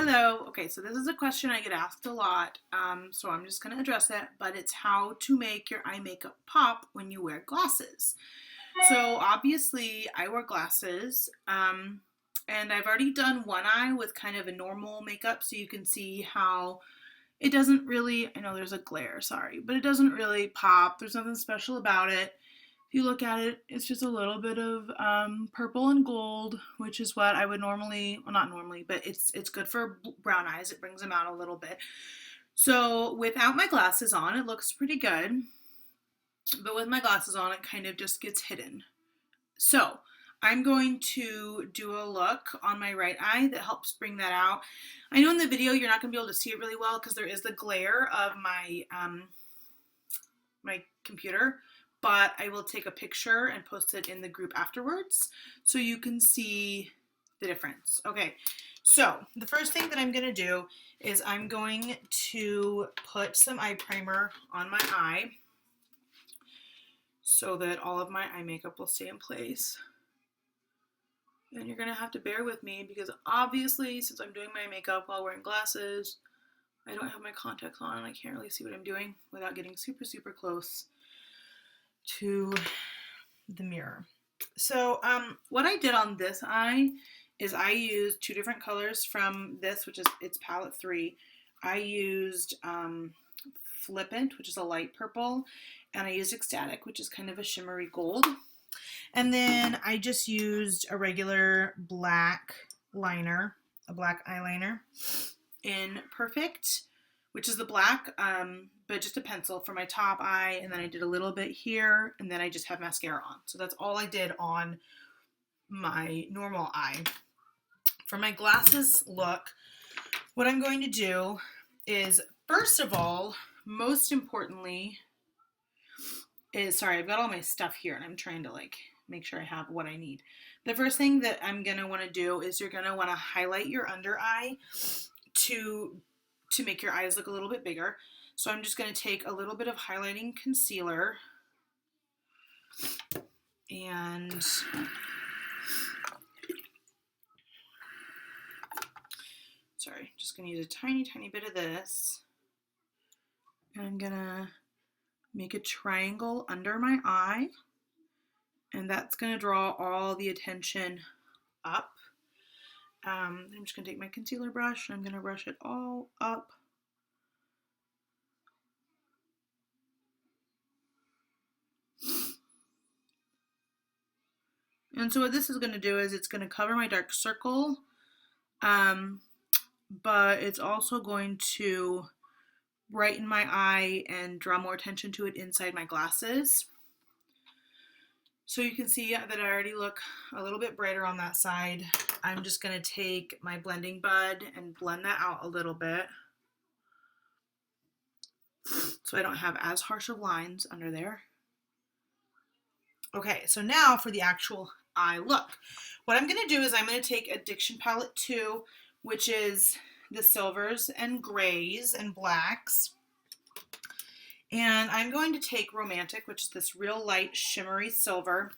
Hello. Okay, so this is a question I get asked a lot, so I'm just going to address it, but it's how to make your eye makeup pop when you wear glasses. So obviously I wear glasses, and I've already done one eye with kind of a normal makeup, so you can see how it doesn't really, I know there's a glare, sorry, but it doesn't really pop. There's nothing special about it. If you look at it, it's just a little bit of purple and gold, which is what I would normally, well, not normally, but it's good for brown eyes. It brings them out a little bit. So without my glasses on, it looks pretty good, but with my glasses on, it kind of just gets hidden. So I'm going to do a look on my right eye that helps bring that out. I know in the video you're not going to be able to see it really well because there is the glare of my my computer, but I will take a picture and post it in the group afterwards so you can see the difference. Okay, so the first thing that I'm going to do is I'm going to put some eye primer on my eye so that all of my eye makeup will stay in place. And you're going to have to bear with me because obviously since I'm doing my makeup while wearing glasses, I don't have my contacts on and I can't really see what I'm doing without getting super, super close to the mirror. So what I did on this eye is I used two different colors from this, which is it's palette 3. I used Flippant, which is a light purple, and I used Ecstatic, which is kind of a shimmery gold. And then I just used a regular black liner, a black eyeliner in Perfect, which is the black, but just a pencil for my top eye, and then I did a little bit here, and then I just have mascara on. So that's all I did on my normal eye. For my glasses look, what I'm going to do is, first of all, most importantly, is, sorry, I've got all my stuff here, and I'm trying to like make sure I have what I need. The first thing that I'm going to want to do is you're going to want to highlight your under eye to make your eyes look a little bit bigger. So I'm just going to take a little bit of highlighting concealer and sorry, just going to use a tiny, tiny bit of this. And I'm going to make a triangle under my eye, and that's going to draw all the attention up. I'm just going to take my concealer brush and I'm going to brush it all up. And so what this is going to do is it's going to cover my dark circle, but it's also going to brighten my eye and draw more attention to it inside my glasses. So you can see that I already look a little bit brighter on that side. I'm just going to take my blending bud and blend that out a little bit so I don't have as harsh of lines under there. Okay, so now for the actual eye look. What I'm going to do is I'm going to take Addiction Palette 2, which is the silvers and grays and blacks. And I'm going to take Romantic, which is this real light shimmery silver.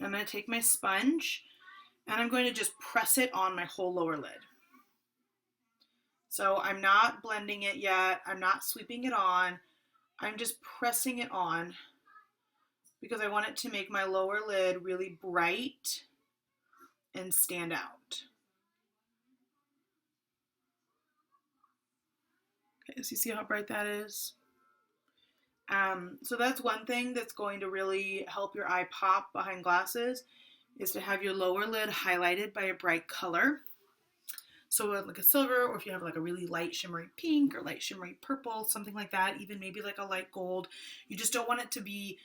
I'm going to take my sponge and I'm going to just press it on my whole lower lid. So I'm not blending it yet. I'm not sweeping it on. I'm just pressing it on because I want it to make my lower lid really bright and stand out. Okay, so you see how bright that is? So that's one thing that's going to really help your eye pop behind glasses is to have your lower lid highlighted by a bright color. So like a silver, or if you have like a really light shimmery pink or light shimmery purple, something like that, even maybe like a light gold. You just don't want it to be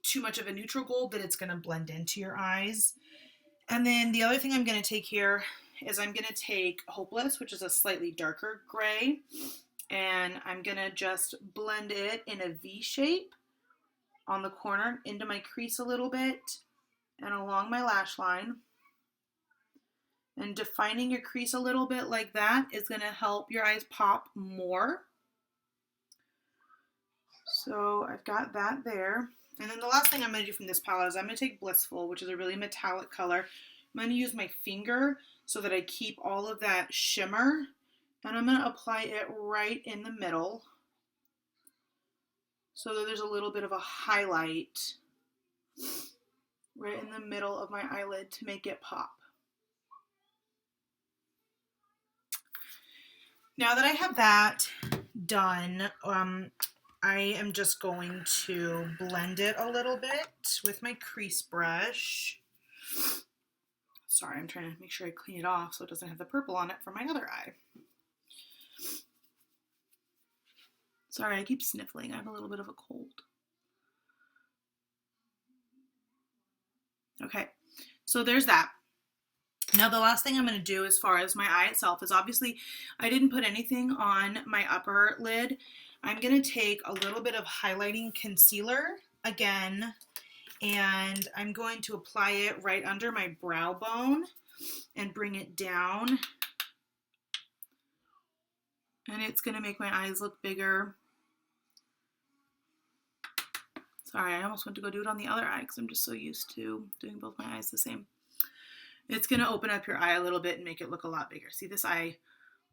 too much of a neutral gold that it's going to blend into your eyes. And then the other thing I'm going to take here is I'm going to take Hopeless, which is a slightly darker gray, and I'm going to just blend it in a V shape on the corner into my crease a little bit and along my lash line. And defining your crease a little bit like that is going to help your eyes pop more. So I've got that there. And then the last thing I'm going to do from this palette is I'm going to take Blissful, which is a really metallic color. I'm going to use my finger so that I keep all of that shimmer And I'm going to apply it right in the middle so that there's a little bit of a highlight right in the middle of my eyelid to make it pop. Now that I have that done, I am just going to blend it a little bit with my crease brush. Sorry, I'm trying to make sure I clean it off so it doesn't have the purple on it for my other eye. Sorry, I keep sniffling. I have a little bit of a cold. Okay, so there's that. Now the last thing I'm going to do as far as my eye itself is, obviously I didn't put anything on my upper lid. I'm going to take a little bit of highlighting concealer again, and I'm going to apply it right under my brow bone and bring it down. And it's going to make my eyes look bigger. Sorry, I almost went to go do it on the other eye because I'm just so used to doing both my eyes the same. It's going to open up your eye a little bit and make it look a lot bigger. See, this eye,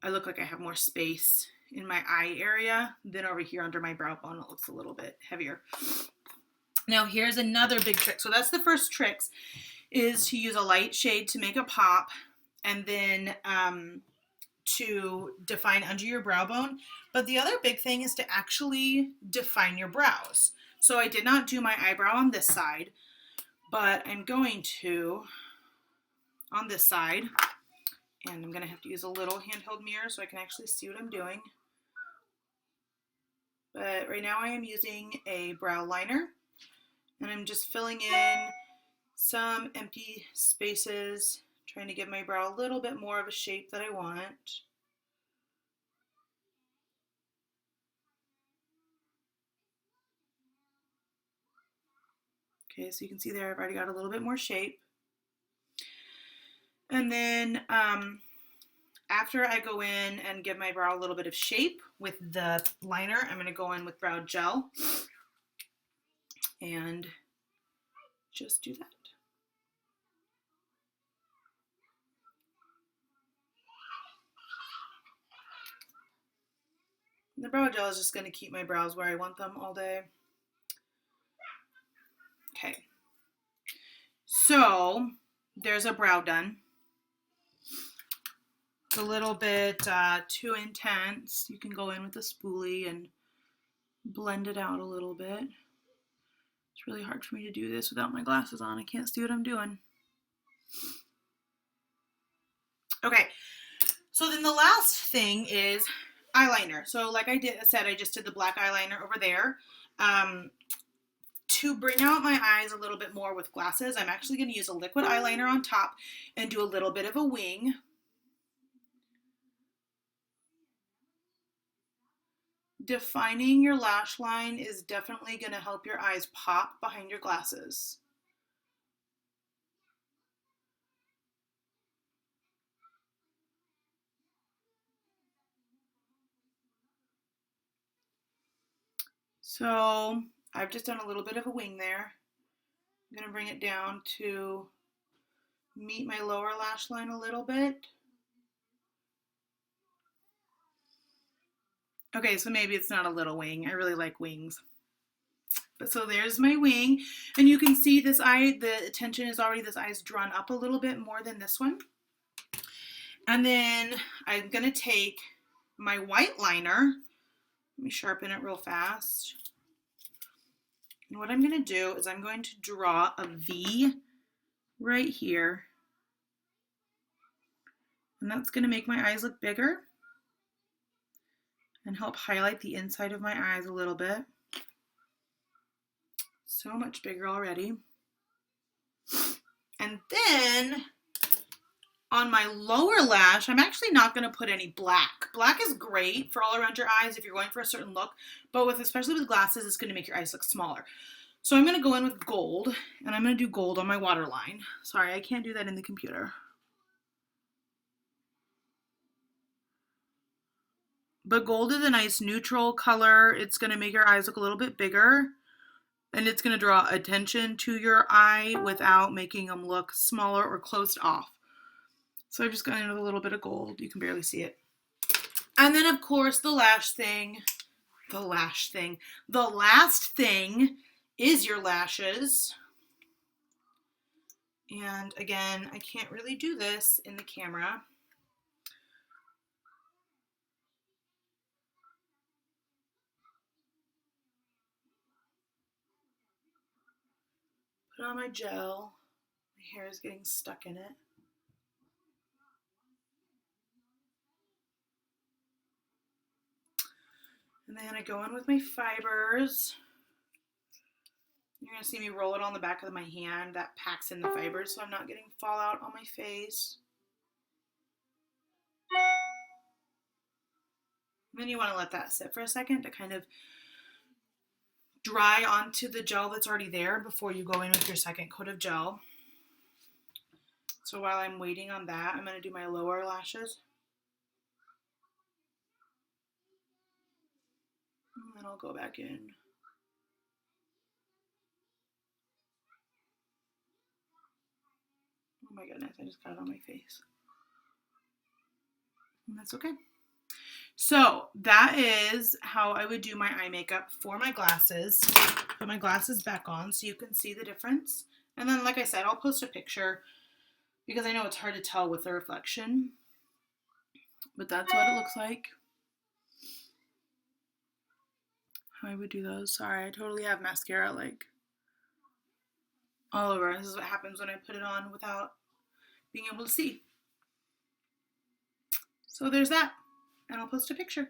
I look like I have more space in my eye area than over here under my brow bone. It looks a little bit heavier. Now here's another big trick. So that's the first trick, is to use a light shade to make a pop, and then to define under your brow bone. But the other big thing is to actually define your brows. So I did not do my eyebrow on this side, but I'm going to on this side, and I'm going to have to use a little handheld mirror so I can actually see what I'm doing. But right now I am using a brow liner, and I'm just filling in some empty spaces, trying to give my brow a little bit more of a shape that I want. Okay, so you can see there I've already got a little bit more shape. And then after I go in and give my brow a little bit of shape with the liner, I'm going to go in with brow gel and just do that. The brow gel is just going to keep my brows where I want them all day. Okay, so there's a brow done. It's a little bit too intense. You can go in with a spoolie and blend it out a little bit. It's really hard for me to do this without my glasses on. I can't see what I'm doing. Okay, so then the last thing is eyeliner. So like I said, I just did the black eyeliner over there. To bring out my eyes a little bit more with glasses, I'm actually going to use a liquid eyeliner on top and do a little bit of a wing. Defining your lash line is definitely going to help your eyes pop behind your glasses. So I've just done a little bit of a wing there. I'm going to bring it down to meet my lower lash line a little bit. Okay, so maybe it's not a little wing. I really like wings. But so there's my wing, and you can see this eye, the attention is already, this eye's drawn up a little bit more than this one. And then I'm going to take my white liner. Let me sharpen it real fast. And what I'm going to do is I'm going to draw a V right here. And that's going to make my eyes look bigger and help highlight the inside of my eyes a little bit. So much bigger already. And then on my lower lash, I'm actually not going to put any black. Black is great for all around your eyes if you're going for a certain look, but especially with glasses, it's going to make your eyes look smaller. So I'm going to go in with gold, and I'm going to do gold on my waterline. Sorry, I can't do that in the computer. But gold is a nice neutral color. It's going to make your eyes look a little bit bigger, and it's going to draw attention to your eye without making them look smaller or closed off. So I've just gone in with a little bit of gold. You can barely see it. And then, of course, the last thing is your lashes. And again, I can't really do this in the camera. Put on my gel. My hair is getting stuck in it. And then I go in with my fibers. You're going to see me roll it on the back of my hand. That packs in the fibers so I'm not getting fallout on my face. And then you want to let that sit for a second to kind of dry onto the gel that's already there before you go in with your second coat of gel. So while I'm waiting on that, I'm going to do my lower lashes. And then I'll go back in. Oh my goodness, I just got it on my face. And that's okay. So that is how I would do my eye makeup for my glasses. Put my glasses back on so you can see the difference. And then, like I said, I'll post a picture because I know it's hard to tell with the reflection. But that's what it looks like. How I would do those. Sorry, I totally have mascara like all over. This is what happens when I put it on without being able to see. So there's that. And I'll post a picture.